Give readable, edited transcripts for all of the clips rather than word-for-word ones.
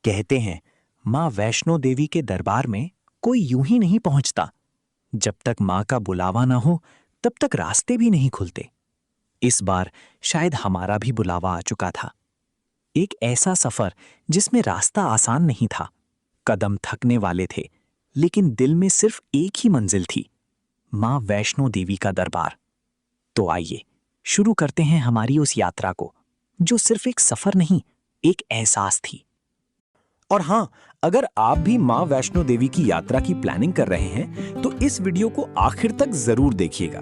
कहते हैं माँ वैष्णो देवी के दरबार में कोई यूं ही नहीं पहुंचता। जब तक माँ का बुलावा ना हो तब तक रास्ते भी नहीं खुलते। इस बार शायद हमारा भी बुलावा आ चुका था। एक ऐसा सफर जिसमें रास्ता आसान नहीं था, कदम थकने वाले थे, लेकिन दिल में सिर्फ एक ही मंजिल थी, माँ वैष्णो देवी का दरबार। तो आइए शुरू करते हैं हमारी उस यात्रा को, जो सिर्फ एक सफर नहीं, एक एहसास थी। और हाँ, अगर आप भी माँ वैष्णो देवी की यात्रा की प्लानिंग कर रहे हैं तो इस वीडियो को आखिर तक जरूर देखिएगा,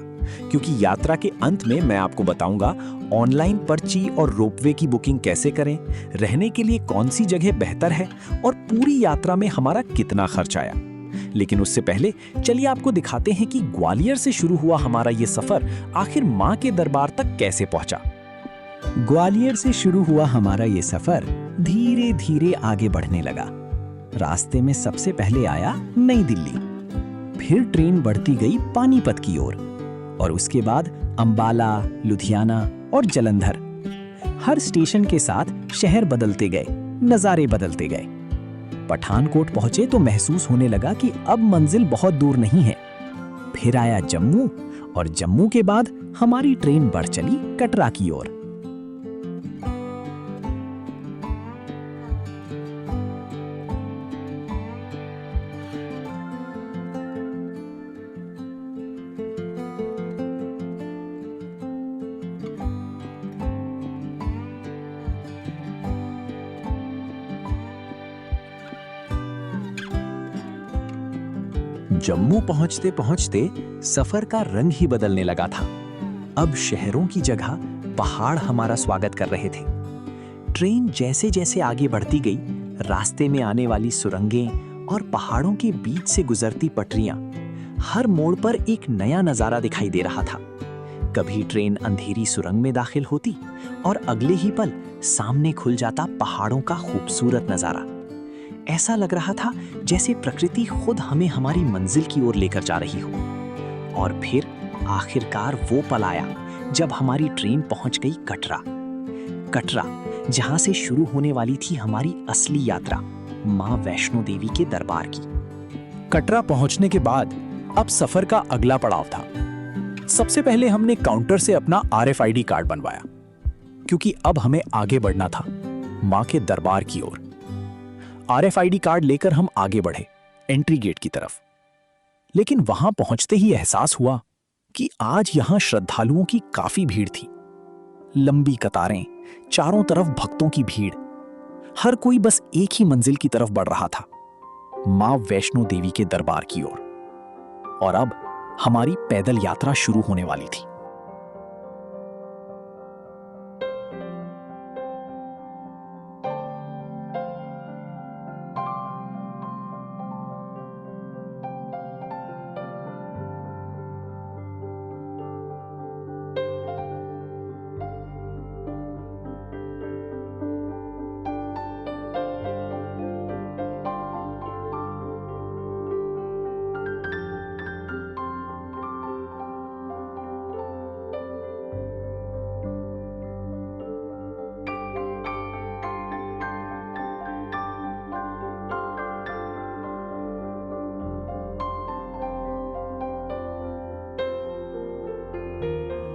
क्योंकि यात्रा के अंत में मैं आपको बताऊंगा ऑनलाइन पर्ची और रोपवे की बुकिंग कैसे करें, रहने के लिए कौन सी जगह बेहतर है और पूरी यात्रा में हमारा कितना खर्च आया। लेकिन उससे पहले चलिए आपको दिखाते हैं कि ग्वालियर से शुरू हुआ हमारा ये सफर आखिर माँ के दरबार तक कैसे पहुंचा। ग्वालियर से शुरू हुआ हमारा ये सफर धीरे धीरे आगे बढ़ने लगा। रास्ते में सबसे पहले आया नई दिल्ली, फिर ट्रेन बढ़ती गई पानीपत की ओर और उसके बाद अंबाला, लुधियाना और जलंधर। हर स्टेशन के साथ शहर बदलते गए, नज़ारे बदलते गए। पठानकोट पहुंचे तो महसूस होने लगा कि अब मंजिल बहुत दूर नहीं है। फिर आया जम्मू और जम्मू के बाद हमारी ट्रेन बढ़ चली कटरा की ओर। जम्मू पहुंचते पहुंचते सफर का रंग ही बदलने लगा था। अब शहरों की जगह पहाड़ हमारा स्वागत कर रहे थे। ट्रेन जैसे जैसे आगे बढ़ती गई, रास्ते में आने वाली सुरंगें और पहाड़ों के बीच से गुजरती पटरियां, हर मोड़ पर एक नया नजारा दिखाई दे रहा था। कभी ट्रेन अंधेरी सुरंग में दाखिल होती और अगले ही पल सामने खुल जाता पहाड़ों का खूबसूरत नजारा। ऐसा लग रहा था जैसे प्रकृति खुद हमें हमारी मंजिल की ओर लेकर जा रही हो। और फिर आखिरकार वो पल आया जब हमारी ट्रेन पहुंच गई कटरा। कटरा, जहां से शुरू होने वाली थी हमारी असली यात्रा, मां वैष्णो देवी के दरबार की। कटरा पहुंचने के बाद अब सफर का अगला पड़ाव था। सबसे पहले हमने काउंटर से अपना RFID कार्ड बनवाया, क्योंकि अब हमें आगे बढ़ना था मां के दरबार की ओर। RFID कार्ड लेकर हम आगे बढ़े एंट्री गेट की तरफ। लेकिन वहां पहुंचते ही एहसास हुआ कि आज यहां श्रद्धालुओं की काफी भीड़ थी। लंबी कतारें, चारों तरफ भक्तों की भीड़, हर कोई बस एक ही मंजिल की तरफ बढ़ रहा था, मां वैष्णो देवी के दरबार की ओर। और अब हमारी पैदल यात्रा शुरू होने वाली थी।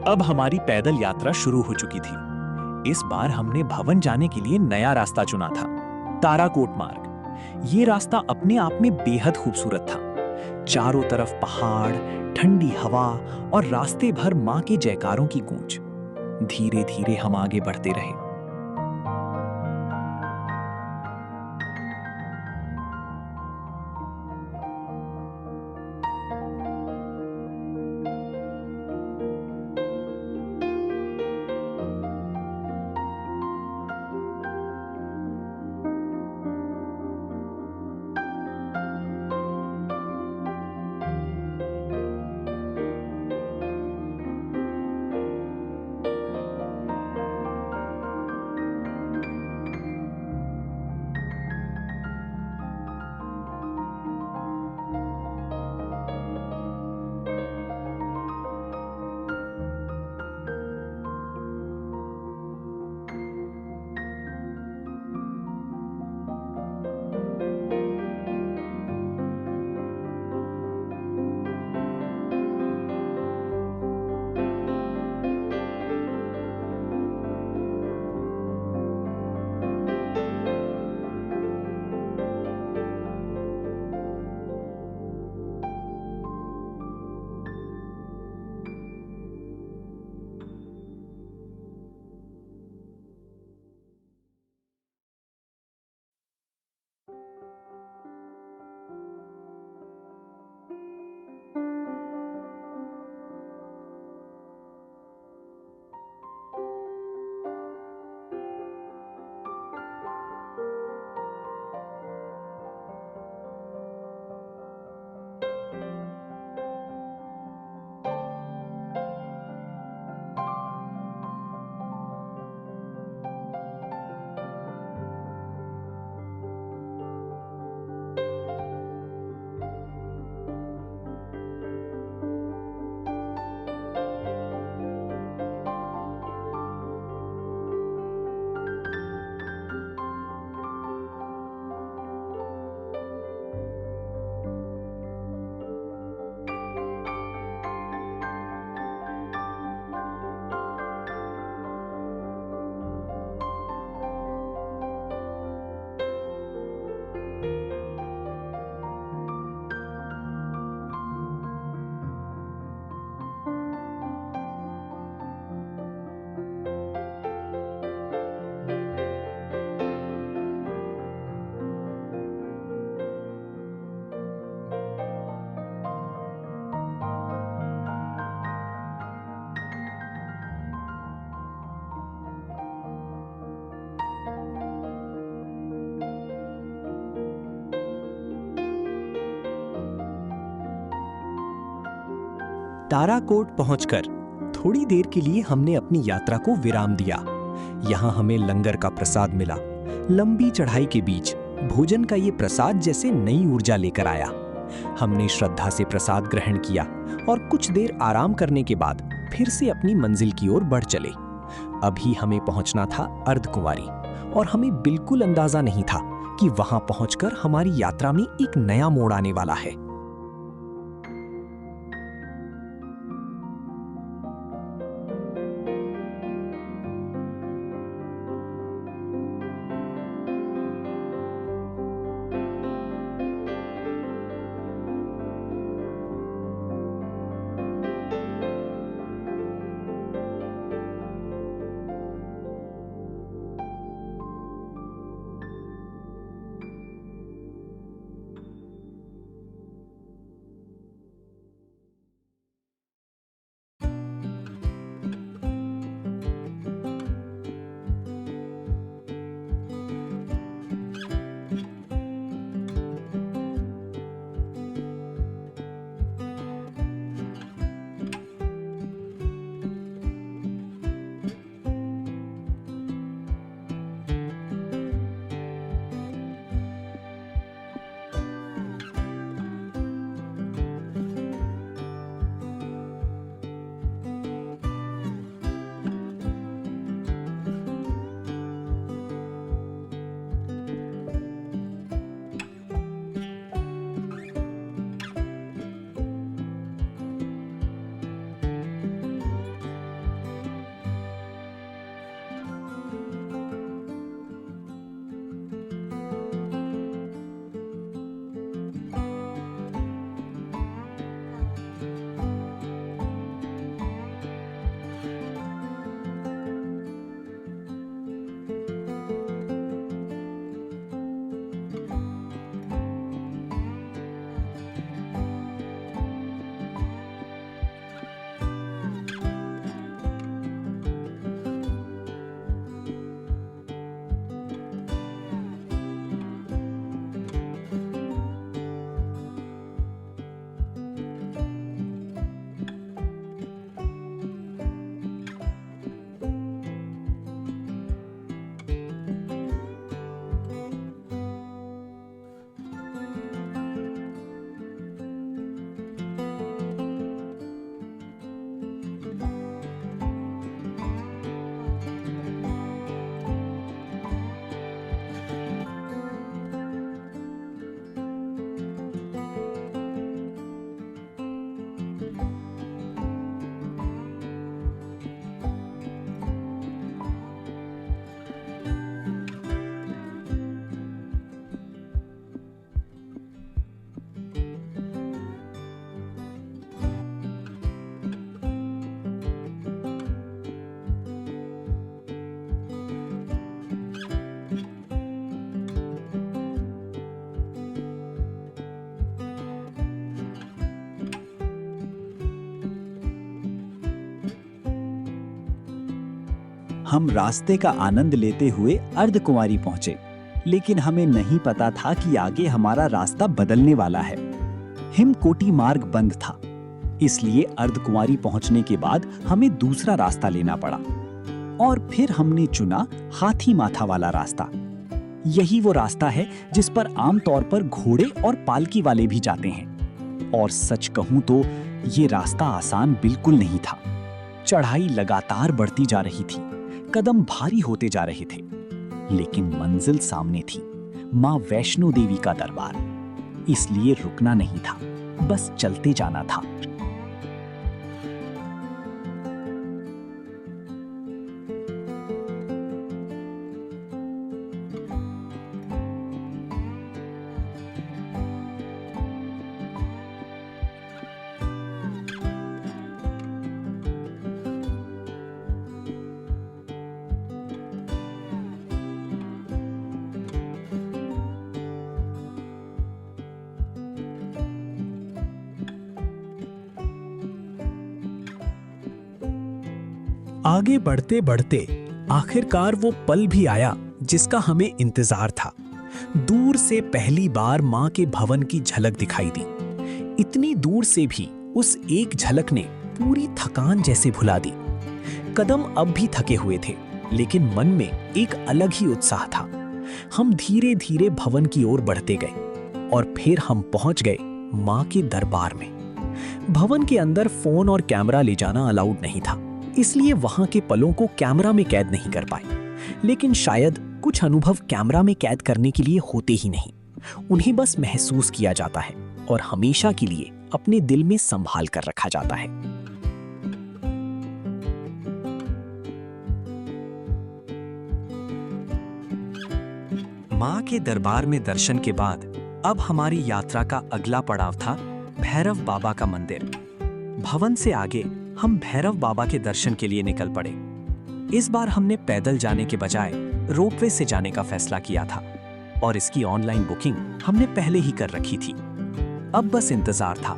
अब हमारी पैदल यात्रा शुरू हो चुकी थी। इस बार हमने भवन जाने के लिए नया रास्ता चुना था, ताराकोट मार्ग। ये रास्ता अपने आप में बेहद खूबसूरत था। चारों तरफ पहाड़, ठंडी हवा और रास्ते भर मां के जयकारों की गूंज। धीरे धीरे हम आगे बढ़ते रहे। ताराकोट पहुंचकर थोड़ी देर के लिए हमने अपनी यात्रा को विराम दिया। यहाँ हमें लंगर का प्रसाद मिला। लंबी चढ़ाई के बीच भोजन का ये प्रसाद जैसे नई ऊर्जा लेकर आया। हमने श्रद्धा से प्रसाद ग्रहण किया और कुछ देर आराम करने के बाद फिर से अपनी मंजिल की ओर बढ़ चले। अभी हमें पहुंचना था अर्धकुंवारी और हमें बिल्कुल अंदाजा नहीं था कि वहां पहुंचकर हमारी यात्रा में एक नया मोड़ आने वाला है। हम रास्ते का आनंद लेते हुए अर्धकुंवारी पहुंचे, लेकिन हमें नहीं पता था कि आगे हमारा रास्ता बदलने वाला है। हिमकोटी मार्ग बंद था, इसलिए अर्धकुंवारी पहुंचने के बाद हमें दूसरा रास्ता लेना पड़ा और फिर हमने चुना हाथी माथा वाला रास्ता। यही वो रास्ता है जिस पर आमतौर पर घोड़े और पालकी वाले भी जाते हैं। और सच कहूं तो ये रास्ता आसान बिल्कुल नहीं था। चढ़ाई लगातार बढ़ती जा रही थी, कदम भारी होते जा रहे थे, लेकिन मंजिल सामने थी, मां वैष्णो देवी का दरबार। इसलिए रुकना नहीं था, बस चलते जाना था। आगे बढ़ते बढ़ते आखिरकार वो पल भी आया जिसका हमें इंतजार था। दूर से पहली बार मां के भवन की झलक दिखाई दी। इतनी दूर से भी उस एक झलक ने पूरी थकान जैसे भुला दी। कदम अब भी थके हुए थे, लेकिन मन में एक अलग ही उत्साह था। हम धीरे धीरे भवन की ओर बढ़ते गए और फिर हम पहुंच गए मां के दरबार में। भवन के अंदर फोन और कैमरा ले जाना अलाउड नहीं था, इसलिए वहां के पलों को कैमरा में कैद नहीं कर पाए। लेकिन शायद कुछ अनुभव कैमरा में कैद करने के लिए होते ही नहीं, उन्हें बस महसूस किया जाता है और हमेशा के लिए अपने दिल में संभाल कर रखा जाता है। मां के दरबार में दर्शन के बाद अब हमारी यात्रा का अगला पड़ाव था भैरव बाबा का मंदिर। भवन से आगे हम भैरव बाबा के दर्शन के लिए निकल पड़े। इस बार हमने पैदल जाने के बजाय रोपवे से जाने का फैसला किया था और इसकी ऑनलाइन बुकिंग हमने पहले ही कर रखी थी। अब बस इंतजार था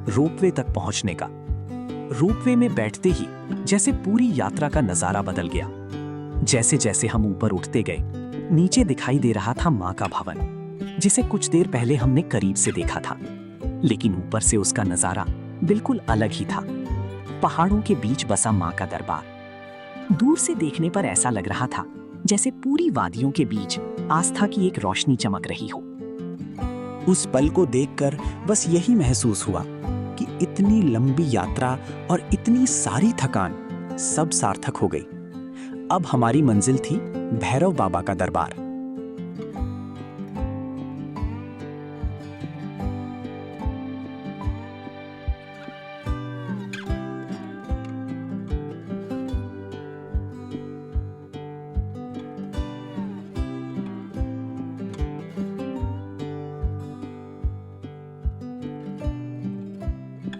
रोपवे तक पहुंचने का। रोपवे में बैठते ही जैसे पूरी यात्रा का नजारा बदल गया। जैसे जैसे हम ऊपर उठते गए, नीचे दिखाई दे रहा था मां का भवन, जिसे कुछ देर पहले हमने करीब से देखा था, लेकिन ऊपर से उसका नजारा बिल्कुल अलग ही था। पहाड़ों के बीच बसा मां का दरबार दूर से देखने पर ऐसा लग रहा था जैसे पूरी वादियों के बीच आस्था की एक रोशनी चमक रही हो। उस पल को देखकर बस यही महसूस हुआ कि इतनी लंबी यात्रा और इतनी सारी थकान सब सार्थक हो गई। अब हमारी मंजिल थी भैरव बाबा का दरबार।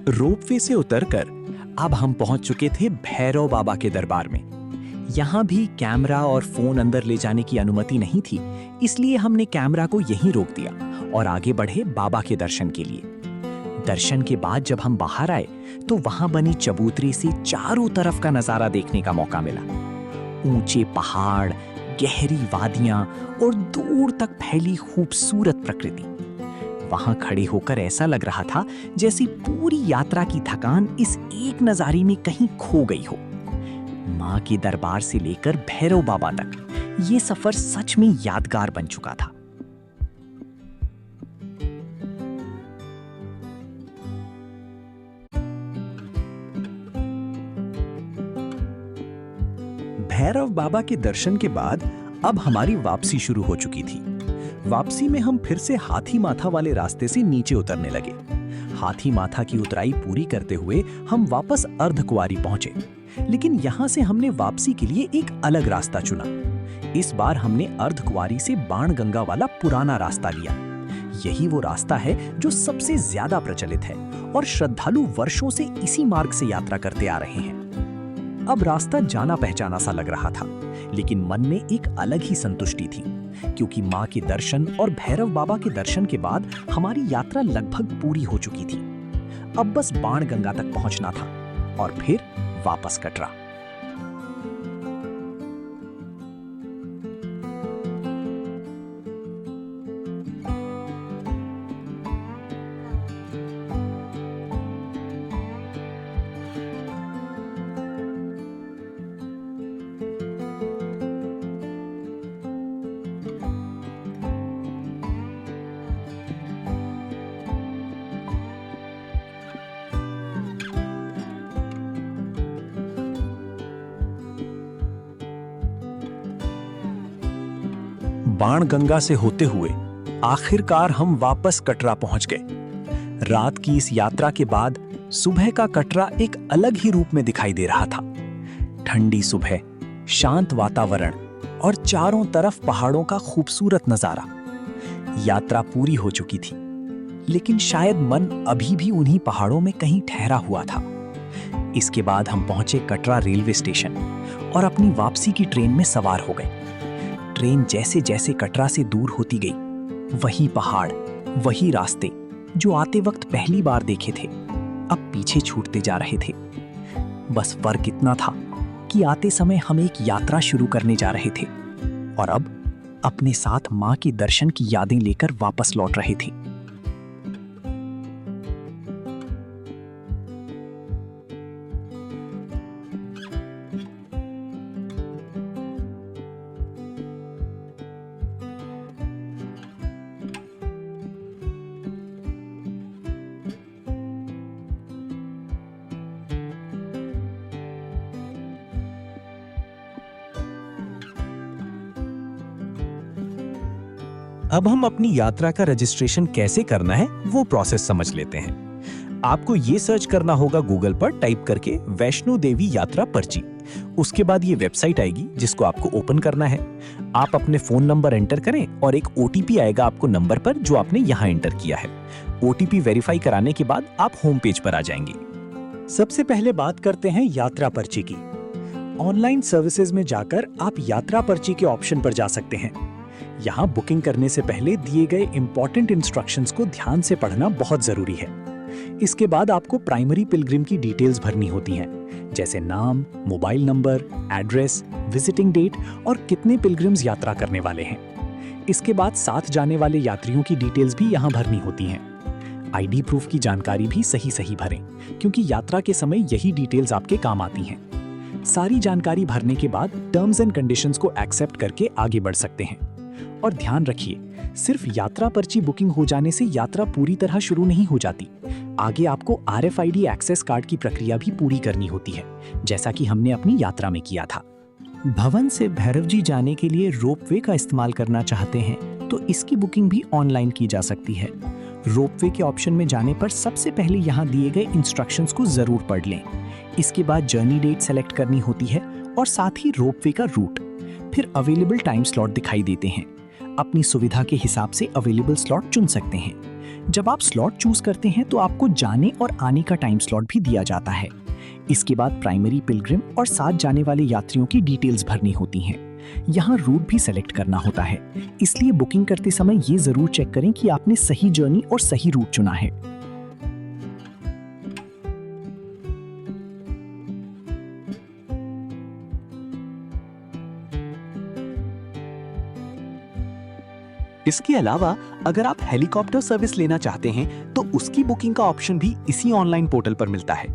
रोपवे से उतरकर अब हम पहुंच चुके थे भैरव बाबा के दरबार में। यहाँ भी कैमरा और फोन अंदर ले जाने की अनुमति नहीं थी, इसलिए हमने कैमरा को यहीं रोक दिया और आगे बढ़े बाबा के दर्शन के लिए। दर्शन के बाद जब हम बाहर आए तो वहां बनी चबूतरे से चारों तरफ का नजारा देखने का मौका मिला। ऊंचे पहाड़, गहरी वादियां और दूर तक फैली खूबसूरत प्रकृति। वहां खड़े होकर ऐसा लग रहा था जैसे पूरी यात्रा की थकान इस एक नजारे में कहीं खो गई हो। मां के दरबार से लेकर भैरव बाबा तक ये सफर सच में यादगार बन चुका था। भैरव बाबा के दर्शन के बाद अब हमारी वापसी शुरू हो चुकी थी। वापसी में हम फिर से हाथी माथा वाले रास्ते से नीचे उतरने लगे। हाथी माथा की उतराई पूरी करते हुए हम वापस अर्धकुंवारी पहुंचे, लेकिन यहां से हमने वापसी के लिए एक अलग रास्ता चुना। इस बार हमने अर्धकुंवारी से बाणगंगा वाला पुराना रास्ता लिया। यही वो रास्ता है जो सबसे ज्यादा प्रचलित है और श्रद्धालु वर्षों से इसी मार्ग से यात्रा करते आ रहे हैं। अब रास्ता जाना पहचाना सा लग रहा था, लेकिन मन में एक अलग ही संतुष्टि थी, क्योंकि मां के दर्शन और भैरव बाबा के दर्शन के बाद हमारी यात्रा लगभग पूरी हो चुकी थी। अब बस बाणगंगा तक पहुंचना था और फिर वापस कटरा। बाणगंगा से होते हुए आखिरकार हम वापस कटरा पहुंच गए। रात की इस यात्रा के बाद सुबह का कटरा एक अलग ही रूप में दिखाई दे रहा था। ठंडी सुबह, शांत वातावरण और चारों तरफ पहाड़ों का खूबसूरत नजारा। यात्रा पूरी हो चुकी थी, लेकिन शायद मन अभी भी उन्हीं पहाड़ों में कहीं ठहरा हुआ था। इसके बाद हम पहुंचे कटरा रेलवे स्टेशन और अपनी वापसी की ट्रेन में सवार हो गए। ट्रेन जैसे जैसे कटरा से दूर होती गई, वही पहाड़, वही रास्ते जो आते वक्त पहली बार देखे थे, अब पीछे छूटते जा रहे थे। बस फर्क इतना था कि आते समय हम एक यात्रा शुरू करने जा रहे थे और अब अपने साथ मां के दर्शन की यादें लेकर वापस लौट रहे थे। अब हम अपनी यात्रा का रजिस्ट्रेशन कैसे करना है वो प्रोसेस समझ लेते हैं। आपको ये सर्च करना होगा गूगल पर टाइप करके वैष्णो देवी यात्रा पर्ची। उसके बाद ये वेबसाइट आएगी जिसको आपको ओपन करना है। आप अपने फोन नंबर एंटर करें और एक ओटीपी आएगा आपको नंबर पर जो आपने यहाँ एंटर किया है। ओटीपी वेरीफाई कराने के बाद आप होम पेज पर आ जाएंगे। सबसे पहले बात करते हैं यात्रा पर्ची की। ऑनलाइन सर्विसेज में जाकर आप यात्रा पर्ची के ऑप्शन पर जा सकते हैं। यहाँ बुकिंग करने से पहले दिए गए इंपॉर्टेंट इंस्ट्रक्शंस को ध्यान से पढ़ना बहुत जरूरी है। इसके बाद आपको प्राइमरी पिलग्रिम की डिटेल्स भरनी होती हैं, जैसे नाम, mobile number, address, visiting date और कितने पिलग्रिम्स यात्रा करने वाले हैं। इसके बाद साथ जाने वाले यात्रियों की डिटेल्स भी यहाँ भरनी होती हैं। आईडी प्रूफ की जानकारी भी सही भरें, क्योंकि यात्रा के समय यही डिटेल्स आपके काम आती हैं। सारी जानकारी भरने के बाद टर्म्स एंड कंडीशंस को एक्सेप्ट करके आगे बढ़ सकते हैं। और ध्यान रखिए, सिर्फ यात्रा पर्ची बुकिंग हो जाने से यात्रा पूरी तरह शुरू नहीं हो जाती। आगे आपको RFID एक्सेस कार्ड की प्रक्रिया भी पूरी करनी होती है, जैसा कि हमने अपनी यात्रा में किया था। भवन से भैरव जी जाने के लिए रोपवे का इस्तेमाल करना चाहते हैं तो इसकी बुकिंग भी ऑनलाइन की जा सकती है। रोपवे के ऑप्शन में जाने पर सबसे पहले यहाँ दिए गए इंस्ट्रक्शंस को जरूर पढ़ लें। इसके बाद जर्नी डेट सेलेक्ट करनी होती है और साथ ही रोपवे का रूट। फिर अवेलेबल टाइम स्लॉट दिखाई देते हैं। अपनी सुविधा के हिसाब से अवेलेबल स्लॉट चुन सकते हैं। जब आप स्लॉट चूज करते हैं तो आपको जाने और आने का टाइम स्लॉट भी दिया जाता है। इसके बाद प्राइमरी पिलग्रिम और साथ जाने वाले यात्रियों की डिटेल्स भरनी होती हैं। यहाँ रूट भी सेलेक्ट करना होता है, इसलिए बुकिंग करते समय ये जरूर चेक करें कि आपने सही जर्नी और सही रूट चुना है। इसके अलावा अगर आप हेलीकॉप्टर सर्विस लेना चाहते हैं तो उसकी बुकिंग का ऑप्शन भी इसी ऑनलाइन पोर्टल पर मिलता है।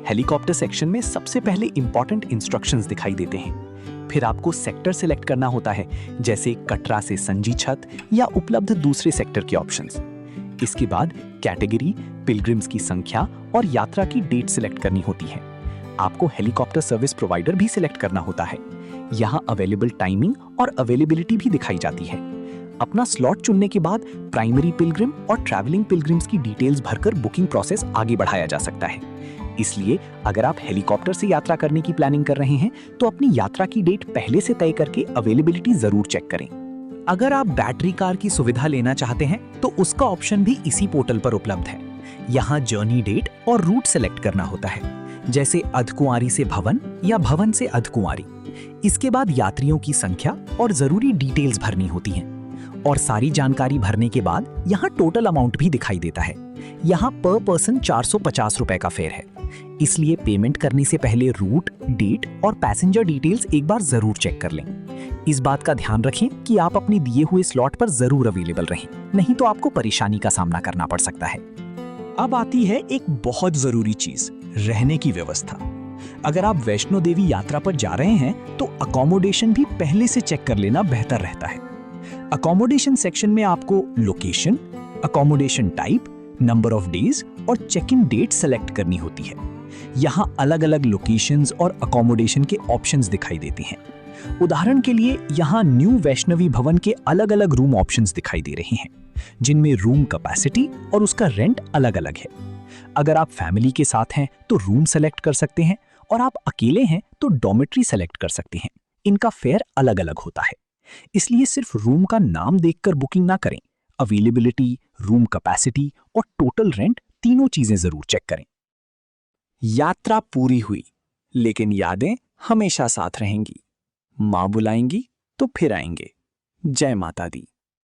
हेलीकॉप्टर सेक्शन में सबसे पहले इंपॉर्टेंट इंस्ट्रक्शंस दिखाई देते हैं। फिर आपको सेक्टर सिलेक्ट करना होता है, जैसे कटरा से संजी छत या उपलब्ध दूसरे सेक्टर के ऑप्शंस। इसके बाद कैटेगरी, पिलग्रिम्स की संख्या और यात्रा की डेट सिलेक्ट करनी होती है। आपको हेलीकॉप्टर सर्विस प्रोवाइडर भी सिलेक्ट करना होता है। यहाँ अवेलेबल टाइमिंग और अवेलेबिलिटी भी दिखाई जाती है। अपना स्लॉट चुनने के बाद प्राइमरी पिलग्रिम और ट्रैवलिंग पिलग्रिम्स की डिटेल्स भरकर बुकिंग प्रोसेस आगे बढ़ाया जा सकता है। इसलिए अगर आप हेलीकॉप्टर से यात्रा करने की प्लानिंग कर रहे हैं तो अपनी यात्रा की डेट पहले से तय करके अवेलेबिलिटी जरूर चेक करें। अगर आप बैटरी कार की सुविधा लेना चाहते हैं तो उसका ऑप्शन भी इसी पोर्टल पर उपलब्ध है। यहाँ जर्नी डेट और रूट सेलेक्ट करना होता है, जैसे अर्धकुंवारी से भवन या भवन से अर्धकुंवारी। इसके बाद यात्रियों की संख्या और जरूरी डिटेल्स भरनी होती हैं। और सारी जानकारी भरने के बाद यहाँ टोटल अमाउंट भी दिखाई देता है। यहाँ पर पर्सन 450 रुपए का फेयर है, इसलिए पेमेंट करने से पहले रूट, डेट और पैसेंजर डिटेल्स एक बार जरूर चेक कर लें। इस बात का ध्यान रखें कि आप अपने दिए हुए स्लॉट पर जरूर अवेलेबल रहें, नहीं तो आपको परेशानी का सामना करना पड़ सकता है। अब आती है एक बहुत जरूरी चीज, रहने की व्यवस्था। अगर आप वैष्णो देवी यात्रा पर जा रहे हैं तो अकोमोडेशन भी पहले से चेक कर लेना बेहतर रहता है। अकोमोडेशन सेक्शन में आपको location, accommodation type, number of days और चेक इन डेट सेलेक्ट करनी होती है। यहाँ अलग अलग लोकेशंस और अकोमोडेशन के ऑप्शंस दिखाई देते हैं। उदाहरण के लिए यहाँ न्यू वैष्णवी भवन के अलग अलग रूम ऑप्शंस दिखाई दे रहे हैं, जिनमें रूम कैपेसिटी और उसका रेंट अलग अलग है। अगर आप फैमिली के साथ हैं तो रूम सेलेक्ट कर सकते हैं और आप अकेले हैं तो डॉर्मेट्री सेलेक्ट कर सकते हैं। इनका फेयर अलग अलग होता है, इसलिए सिर्फ रूम का नाम देखकर बुकिंग ना करें। अवेलेबिलिटी, रूम कैपेसिटी और टोटल रेंट तीनों चीजें जरूर चेक करें। यात्रा पूरी हुई, लेकिन यादें हमेशा साथ रहेंगी। मां बुलाएंगी तो फिर आएंगे। जय माता दी।